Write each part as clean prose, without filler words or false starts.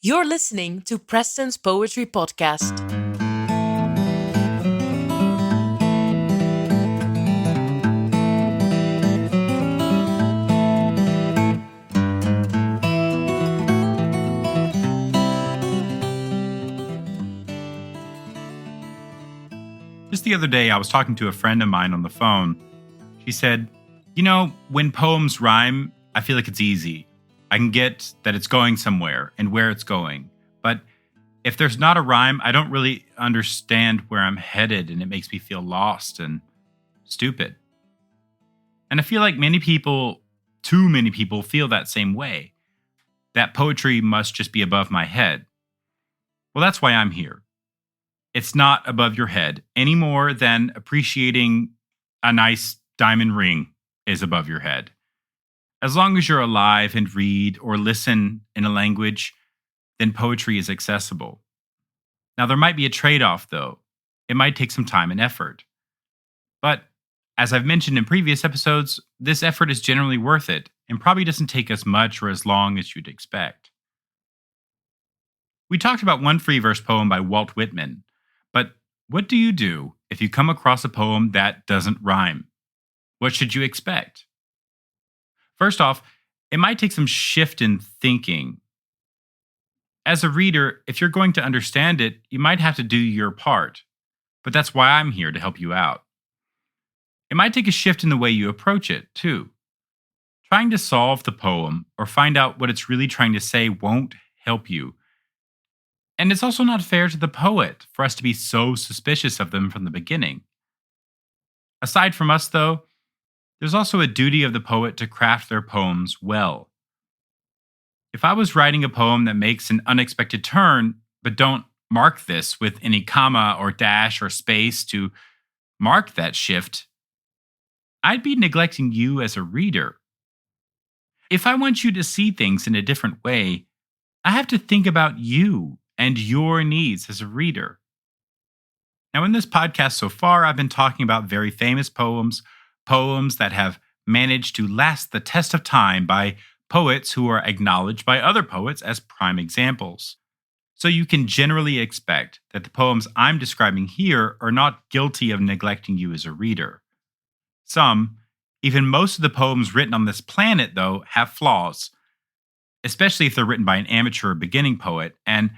You're listening to Preston's Poetry Podcast. Just the other day, I was talking to a friend of mine on the phone. She said, when poems rhyme, I feel like it's easy. I can get that it's going somewhere and where it's going. But if there's not a rhyme, I don't really understand where I'm headed, and it makes me feel lost and stupid. And I feel like too many people feel that same way, that poetry must just be above my head. Well, that's why I'm here. It's not above your head any more than appreciating a nice diamond ring is above your head. As long as you're alive and read or listen in a language, then poetry is accessible. Now, there might be a trade-off, though. It might take some time and effort. But as I've mentioned in previous episodes, this effort is generally worth it and probably doesn't take as much or as long as you'd expect. We talked about one free verse poem by Walt Whitman, but what do you do if you come across a poem that doesn't rhyme? What should you expect? First off, it might take some shift in thinking. As a reader, if you're going to understand it, you might have to do your part, but that's why I'm here to help you out. It might take a shift in the way you approach it, too. Trying to solve the poem or find out what it's really trying to say won't help you. And it's also not fair to the poet for us to be so suspicious of them from the beginning. Aside from us, though, there's also a duty of the poet to craft their poems well. If I was writing a poem that makes an unexpected turn, but don't mark this with any comma or dash or space to mark that shift, I'd be neglecting you as a reader. If I want you to see things in a different way, I have to think about you and your needs as a reader. Now, in this podcast so far, I've been talking about very famous poems that have managed to last the test of time by poets who are acknowledged by other poets as prime examples. So you can generally expect that the poems I'm describing here are not guilty of neglecting you as a reader. Some, even most of the poems written on this planet, though, have flaws, especially if they're written by an amateur or beginning poet, and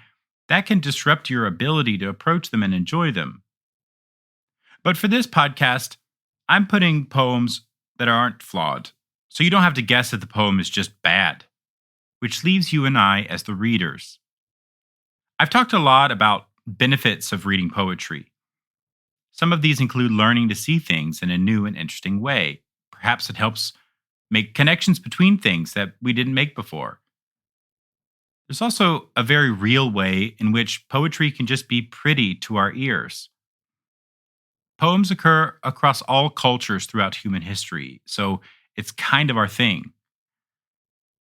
that can disrupt your ability to approach them and enjoy them. But for this podcast, I'm putting poems that aren't flawed, so you don't have to guess that the poem is just bad, which leaves you and I as the readers. I've talked a lot about benefits of reading poetry. Some of these include learning to see things in a new and interesting way. Perhaps it helps make connections between things that we didn't make before. There's also a very real way in which poetry can just be pretty to our ears. Poems occur across all cultures throughout human history, so it's kind of our thing.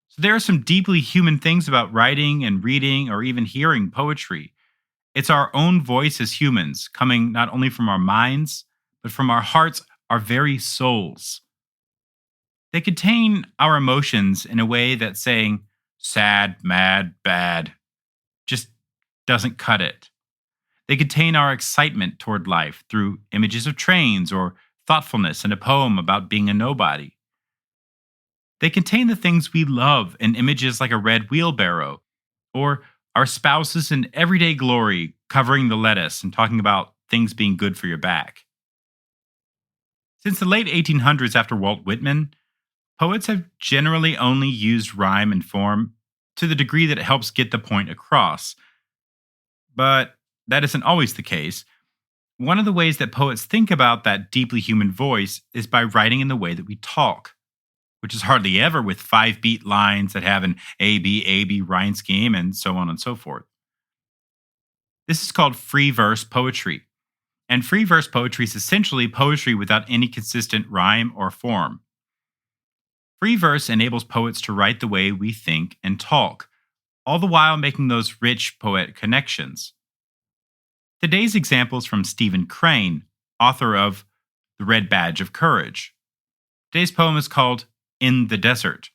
So there are some deeply human things about writing and reading or even hearing poetry. It's our own voice as humans, coming not only from our minds, but from our hearts, our very souls. They contain our emotions in a way that saying, sad, mad, bad, just doesn't cut it. They contain our excitement toward life through images of trains or thoughtfulness in a poem about being a nobody. They contain the things we love in images like a red wheelbarrow, or our spouses in everyday glory covering the lettuce and talking about things being good for your back. Since the late 1800s after Walt Whitman, poets have generally only used rhyme and form to the degree that it helps get the point across. But that isn't always the case. One of the ways that poets think about that deeply human voice is by writing in the way that we talk, which is hardly ever with 5-beat lines that have an A-B rhyme scheme and so on and so forth. This is called free verse poetry. And free verse poetry is essentially poetry without any consistent rhyme or form. Free verse enables poets to write the way we think and talk, all the while making those rich poetic connections. Today's example is from Stephen Crane, author of The Red Badge of Courage. Today's poem is called In the Desert.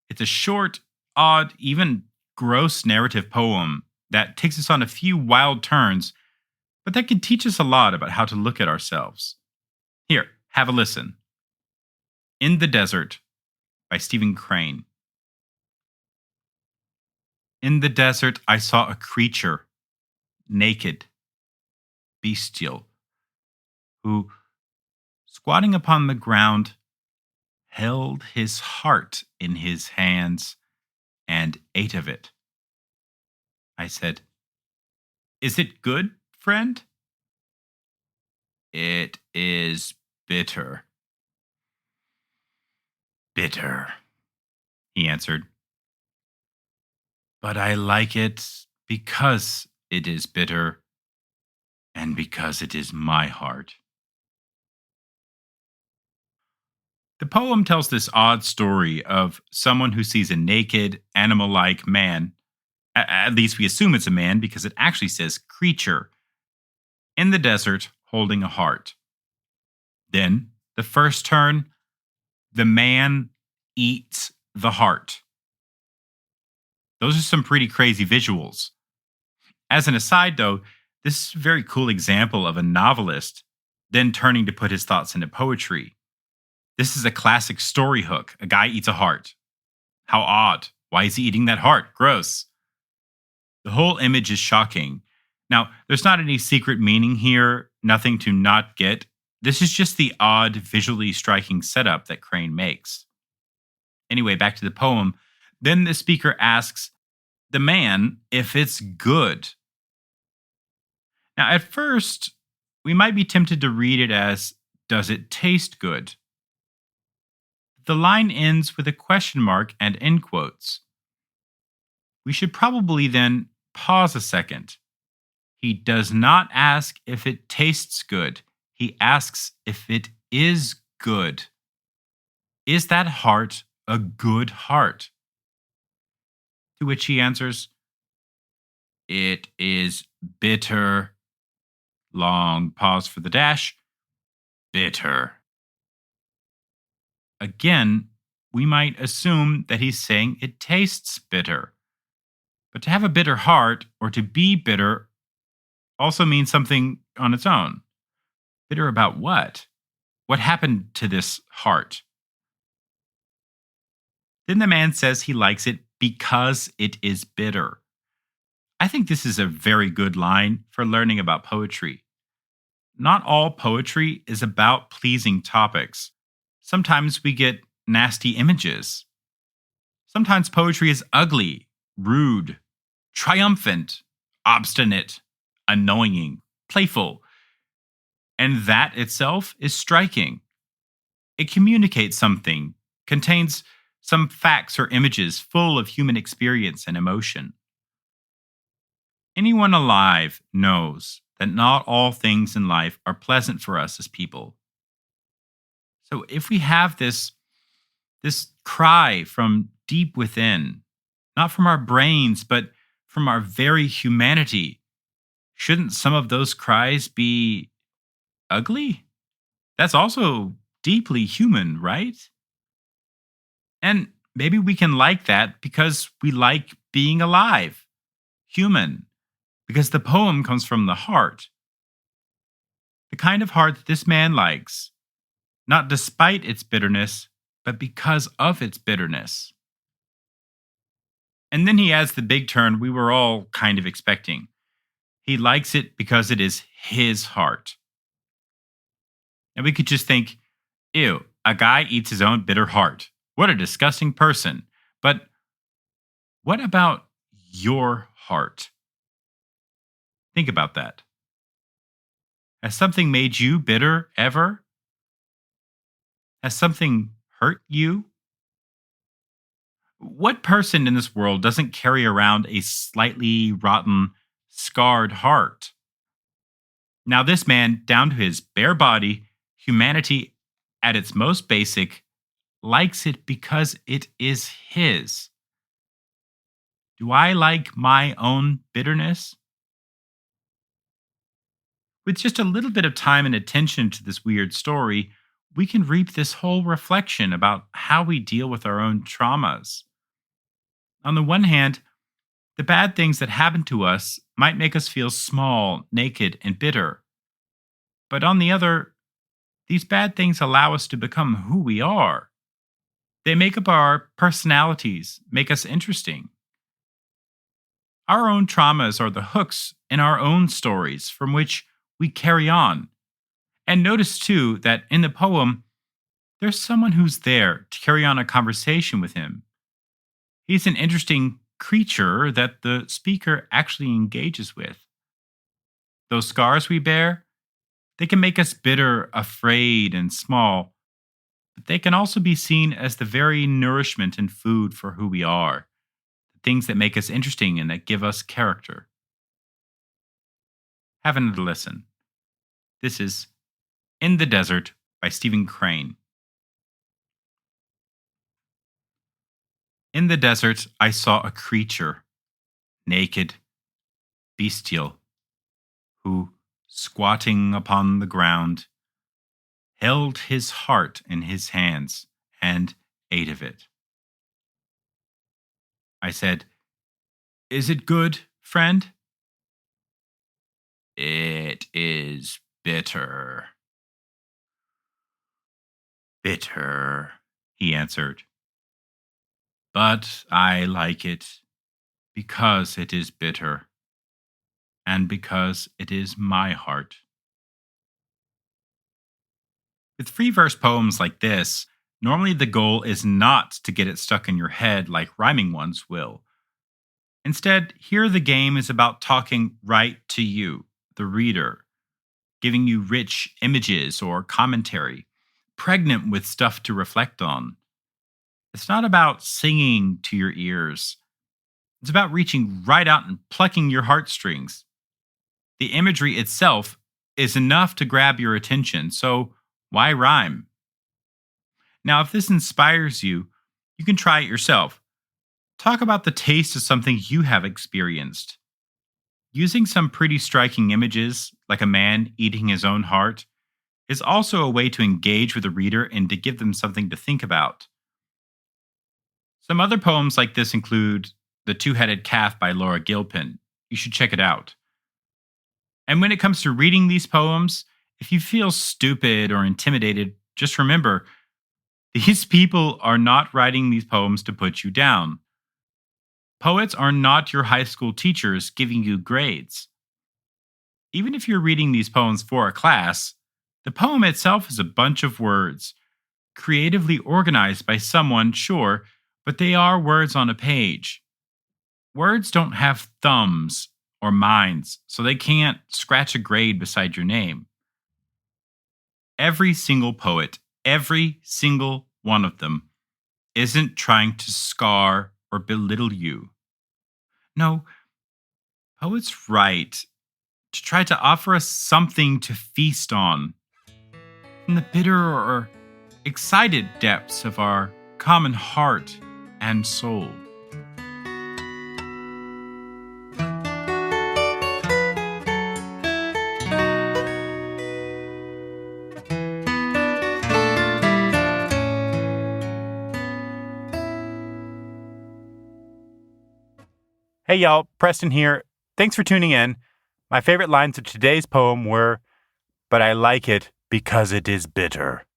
It's a short, odd, even gross narrative poem that takes us on a few wild turns, but that can teach us a lot about how to look at ourselves. Here, have a listen. In the Desert by Stephen Crane. In the desert, I saw a creature, naked, bestial, who, squatting upon the ground, held his heart in his hands and ate of it. I said, "Is it good, friend?" "It is bitter." "Bitter," he answered. "But I like it because it is bitter and because it is my heart." The poem tells this odd story of someone who sees a naked, animal like man. At least we assume it's a man because it actually says creature in the desert holding a heart. Then, the first turn, the man eats the heart. Those are some pretty crazy visuals. As an aside, though, this is a very cool example of a novelist then turning to put his thoughts into poetry. This is a classic story hook. A guy eats a heart. How odd. Why is he eating that heart? Gross. The whole image is shocking. Now, there's not any secret meaning here, nothing to not get. This is just the odd, visually striking setup that Crane makes. Anyway, back to the poem. Then the speaker asks the man if it's good. Now, at first, we might be tempted to read it as, does it taste good? The line ends with a question mark and end quotes. We should probably then pause a second. He does not ask if it tastes good. He asks if it is good. Is that heart a good heart? To which he answers, "It is bitter." Long pause for the dash. Bitter. Again, we might assume that he's saying it tastes bitter. But to have a bitter heart or to be bitter also means something on its own. Bitter about what? What happened to this heart? Then the man says he likes it because it is bitter. I think this is a very good line for learning about poetry. Not all poetry is about pleasing topics. Sometimes we get nasty images. Sometimes poetry is ugly, rude, triumphant, obstinate, annoying, playful. And that itself is striking. It communicates something, contains some facts or images full of human experience and emotion. Anyone alive knows that not all things in life are pleasant for us as people. So if we have this cry from deep within, not from our brains, but from our very humanity, shouldn't some of those cries be ugly? That's also deeply human, right? And maybe we can like that because we like being alive, human, because the poem comes from the heart. The kind of heart that this man likes, not despite its bitterness, but because of its bitterness. And then he adds the big turn we were all kind of expecting. He likes it because it is his heart. And we could just think, ew, a guy eats his own bitter heart. What a disgusting person. But what about your heart? Think about that. Has something made you bitter ever? Has something hurt you? What person in this world doesn't carry around a slightly rotten, scarred heart? Now, this man, down to his bare body, humanity at its most basic, likes it because it is his. Do I like my own bitterness? With just a little bit of time and attention to this weird story, we can reap this whole reflection about how we deal with our own traumas. On the one hand, The bad things that happen to us might make us feel small, naked, and bitter. But on the other, these bad things allow us to become who we are. They make up our personalities, make us interesting. Our own traumas are the hooks in our own stories from which we carry on. And notice too that in the poem, there's someone who's there to carry on a conversation with him. He's an interesting creature that the speaker actually engages with. Those scars we bear, they can make us bitter, afraid, and small, but they can also be seen as the very nourishment and food for who we are, the things that make us interesting and that give us character. Have another listen. This is In the Desert by Stephen Crane. In the desert, I saw a creature, naked, bestial, who, squatting upon the ground, held his heart in his hands and ate of it. I said, "Is it good, friend?" "It is bitter." "Bitter," he answered. "But I like it because it is bitter and because it is my heart." With free verse poems like this, normally the goal is not to get it stuck in your head like rhyming ones will. Instead, here the game is about talking right to you, the reader, giving you rich images or commentary, pregnant with stuff to reflect on. It's not about singing to your ears. It's about reaching right out and plucking your heartstrings. The imagery itself is enough to grab your attention, so why rhyme? Now, if this inspires you, you can try it yourself. Talk about the taste of something you have experienced. Using some pretty striking images, like a man eating his own heart, is also a way to engage with the reader and to give them something to think about. Some other poems like this include The Two-Headed Calf by Laura Gilpin. You should check it out. And when it comes to reading these poems, if you feel stupid or intimidated, just remember, these people are not writing these poems to put you down. Poets are not your high school teachers giving you grades. Even if you're reading these poems for a class, the poem itself is a bunch of words, creatively organized by someone, sure, but they are words on a page. Words don't have thumbs or minds, so they can't scratch a grade beside your name. Every single poet, every single one of them, isn't trying to scar or belittle you. No, poets write to try to offer us something to feast on from the bitter or excited depths of our common heart and soul. Hey y'all, Preston here. Thanks for tuning in. My favorite lines of today's poem were, "But I like it because it is bitter."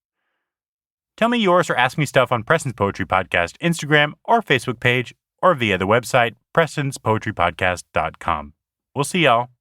Tell me yours or ask me stuff on Preston's Poetry Podcast Instagram or Facebook page or via the website prestonspoetrypodcast.com. We'll see y'all.